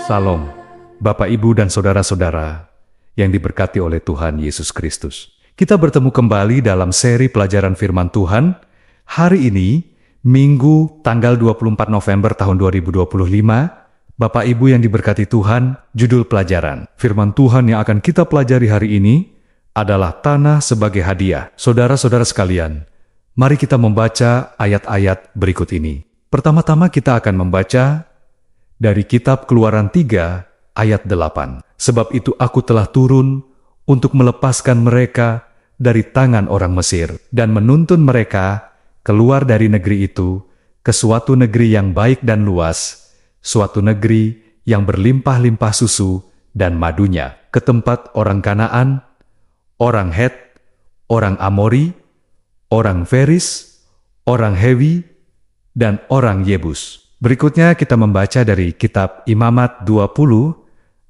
Salam, Bapak, Ibu, dan saudara-saudara yang diberkati oleh Tuhan Yesus Kristus. Kita bertemu kembali dalam seri pelajaran firman Tuhan. Hari ini, Minggu tanggal 24 November tahun 2025, Bapak Ibu yang diberkati Tuhan, judul pelajaran firman Tuhan yang akan kita pelajari hari ini adalah tanah sebagai hadiah. Saudara-saudara sekalian, mari kita membaca ayat-ayat berikut ini. Pertama-tama kita akan membaca dari kitab Keluaran 3 ayat 8. Sebab itu aku telah turun untuk melepaskan mereka dari tangan orang Mesir dan menuntun mereka keluar dari negeri itu ke suatu negeri yang baik dan luas, suatu negeri yang berlimpah-limpah susu dan madunya, ke tempat orang Kanaan, orang Het, orang Amori, orang Feris, orang Hewi, dan orang Yebus. Berikutnya kita membaca dari kitab Imamat 20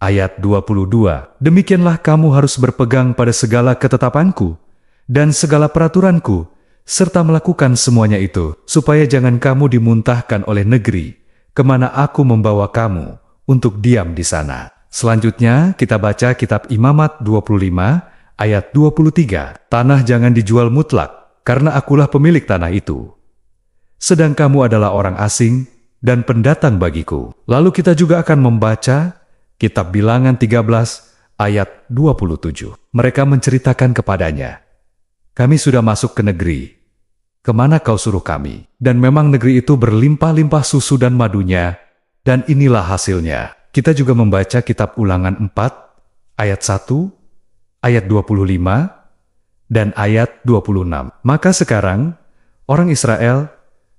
ayat 22. Demikianlah kamu harus berpegang pada segala ketetapanku dan segala peraturanku, serta melakukan semuanya itu, supaya jangan kamu dimuntahkan oleh negeri kemana aku membawa kamu untuk diam di sana. Selanjutnya kita baca kitab Imamat 25 ayat 23. Tanah jangan dijual mutlak, karena akulah pemilik tanah itu. Sedang kamu adalah orang asing dan pendatang bagiku. Lalu kita juga akan membaca kitab Bilangan 13 ayat 27. Mereka menceritakan kepadanya, kami sudah masuk ke negeri, kemana kau suruh kami? Dan memang negeri itu berlimpah-limpah susu dan madunya, dan inilah hasilnya. Kita juga membaca kitab Ulangan 4 ayat 1, ayat 25, dan ayat 26. Maka sekarang, orang Israel,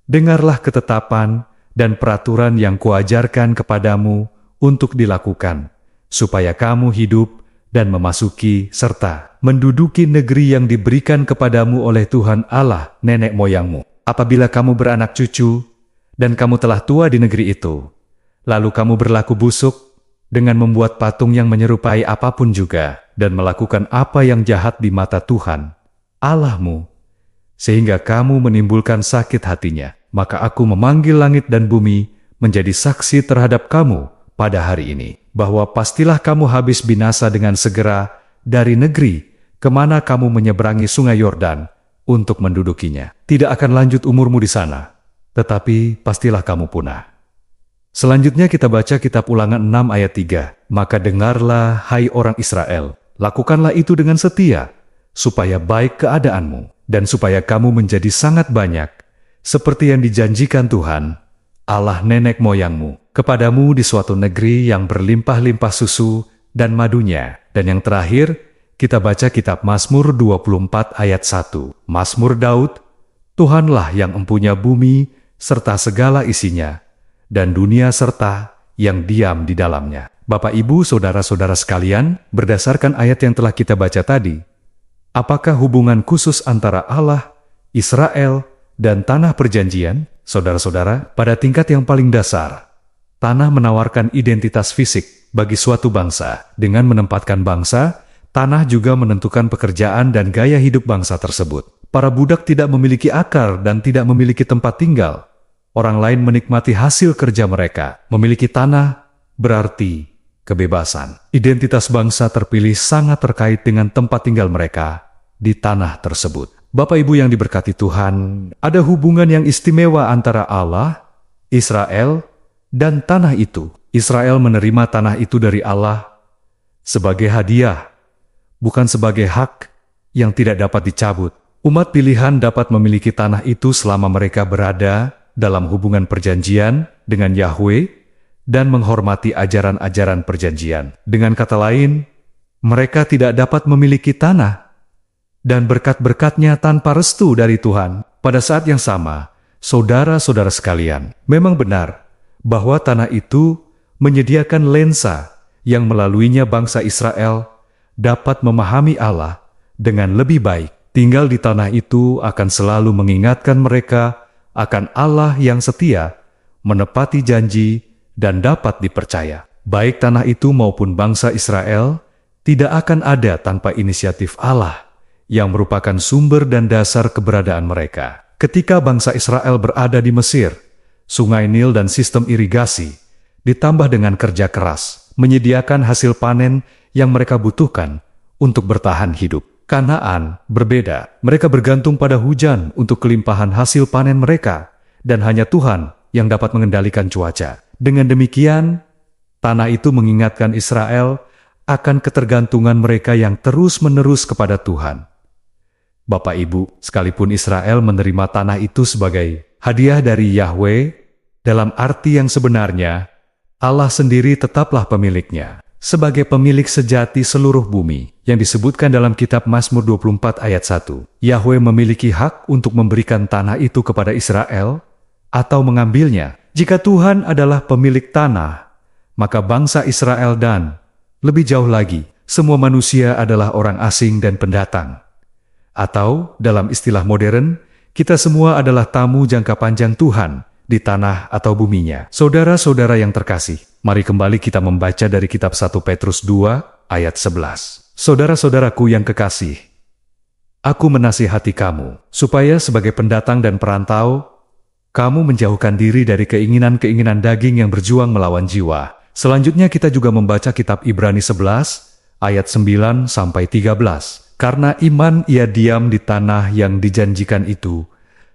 dengarlah ketetapan dan peraturan yang kuajarkan kepadamu untuk dilakukan, supaya kamu hidup dan memasuki serta menduduki negeri yang diberikan kepadamu oleh Tuhan Allah nenek moyangmu. Apabila kamu beranak cucu, dan kamu telah tua di negeri itu, lalu kamu berlaku busuk dengan membuat patung yang menyerupai apapun juga, dan melakukan apa yang jahat di mata Tuhan Allahmu, sehingga kamu menimbulkan sakit hatinya, maka aku memanggil langit dan bumi menjadi saksi terhadap kamu pada hari ini, bahwa pastilah kamu habis binasa dengan segera dari negeri kemana kamu menyeberangi sungai Yordan untuk mendudukinya. Tidak akan lanjut umurmu di sana, tetapi pastilah kamu punah. Selanjutnya kita baca kitab Ulangan 6 ayat 3. Maka dengarlah, hai orang Israel, lakukanlah itu dengan setia, supaya baik keadaanmu, dan supaya kamu menjadi sangat banyak, seperti yang dijanjikan Tuhan, Allah nenek moyangmu, kepadamu di suatu negeri yang berlimpah-limpah susu dan madunya. Dan yang terakhir, kita baca kitab Mazmur 24 ayat 1. Mazmur Daud, Tuhanlah yang empunya bumi serta segala isinya, dan dunia serta yang diam di dalamnya. Bapak, Ibu, saudara-saudara sekalian, berdasarkan ayat yang telah kita baca tadi, apakah hubungan khusus antara Allah, Israel, dan tanah perjanjian? Saudara-saudara, pada tingkat yang paling dasar, tanah menawarkan identitas fisik bagi suatu bangsa. Dengan menempatkan bangsa, tanah juga menentukan pekerjaan dan gaya hidup bangsa tersebut. Para budak tidak memiliki akar dan tidak memiliki tempat tinggal. Orang lain menikmati hasil kerja mereka. Memiliki tanah berarti kebebasan. Identitas bangsa terpilih sangat terkait dengan tempat tinggal mereka di tanah tersebut. Bapak, Ibu yang diberkati Tuhan, ada hubungan yang istimewa antara Allah, Israel, dan tanah itu. Israel menerima tanah itu dari Allah sebagai hadiah, bukan sebagai hak yang tidak dapat dicabut. Umat pilihan dapat memiliki tanah itu selama mereka berada dalam hubungan perjanjian dengan Yahweh dan menghormati ajaran-ajaran perjanjian. Dengan kata lain, mereka tidak dapat memiliki tanah dan berkat-berkatnya tanpa restu dari Tuhan. Pada saat yang sama, saudara-saudara sekalian, memang benar bahwa tanah itu menyediakan lensa yang melaluinya bangsa Israel dapat memahami Allah dengan lebih baik. Tinggal di tanah itu akan selalu mengingatkan mereka akan Allah yang setia, menepati janji, dan dapat dipercaya. Baik tanah itu maupun bangsa Israel tidak akan ada tanpa inisiatif Allah, yang merupakan sumber dan dasar keberadaan mereka. Ketika bangsa Israel berada di Mesir, Sungai Nil dan sistem irigasi ditambah dengan kerja keras, menyediakan hasil panen yang mereka butuhkan untuk bertahan hidup. Kanaan berbeda, mereka bergantung pada hujan untuk kelimpahan hasil panen mereka, dan hanya Tuhan yang dapat mengendalikan cuaca. Dengan demikian, tanah itu mengingatkan Israel akan ketergantungan mereka yang terus-menerus kepada Tuhan. Bapak Ibu, sekalipun Israel menerima tanah itu sebagai hadiah dari Yahweh, dalam arti yang sebenarnya, Allah sendiri tetaplah pemiliknya. Sebagai pemilik sejati seluruh bumi, yang disebutkan dalam kitab Mazmur 24 ayat 1. Yahweh memiliki hak untuk memberikan tanah itu kepada Israel, atau mengambilnya. Jika Tuhan adalah pemilik tanah, maka bangsa Israel dan, lebih jauh lagi, semua manusia adalah orang asing dan pendatang. Atau, dalam istilah modern, kita semua adalah tamu jangka panjang Tuhan di tanah atau buminya. Saudara-saudara yang terkasih, mari kembali kita membaca dari kitab 1 Petrus 2 ayat 11. Saudara-saudaraku yang kekasih, aku menasihati kamu, supaya sebagai pendatang dan perantau, kamu menjauhkan diri dari keinginan-keinginan daging yang berjuang melawan jiwa. Selanjutnya kita juga membaca kitab Ibrani 11 ayat 9-13. Karena iman ia diam di tanah yang dijanjikan itu,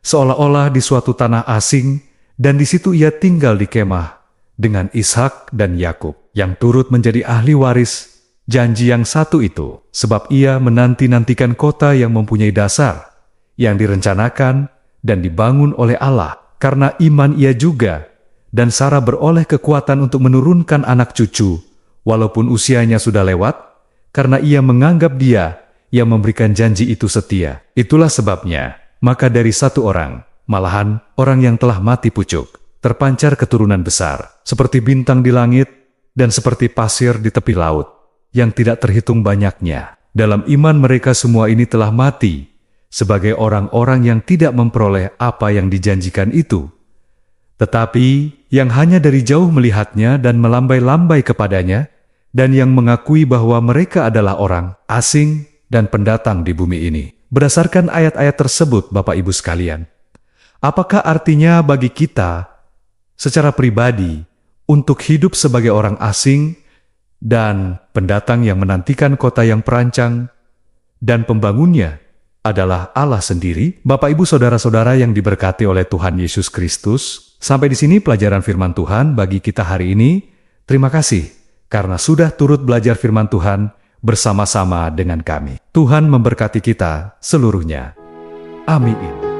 seolah-olah di suatu tanah asing, dan di situ ia tinggal di kemah dengan Ishak dan Yakub, yang turut menjadi ahli waris janji yang satu itu, sebab ia menanti-nantikan kota yang mempunyai dasar, yang direncanakan dan dibangun oleh Allah. Karena iman ia juga, dan Sarah beroleh kekuatan untuk menurunkan anak cucu, walaupun usianya sudah lewat, karena ia menganggap dia yang memberikan janji itu setia. Itulah sebabnya, maka dari satu orang, malahan orang yang telah mati pucuk, terpancar keturunan besar, seperti bintang di langit dan seperti pasir di tepi laut, yang tidak terhitung banyaknya. Dalam iman mereka semua ini telah mati, sebagai orang-orang yang tidak memperoleh apa yang dijanjikan itu, tetapi yang hanya dari jauh melihatnya dan melambai-lambai kepadanya, dan yang mengakui bahwa mereka adalah orang asing dan pendatang di bumi ini. Berdasarkan ayat-ayat tersebut, Bapak Ibu sekalian, apakah artinya bagi kita secara pribadi untuk hidup sebagai orang asing dan pendatang yang menantikan kota yang perancang dan pembangunnya adalah Allah sendiri? Bapak Ibu saudara-saudara yang diberkati oleh Tuhan Yesus Kristus, sampai di sini pelajaran firman Tuhan bagi kita hari ini. Terima kasih karena sudah turut belajar firman Tuhan bersama-sama dengan kami. Tuhan memberkati kita seluruhnya. Amin.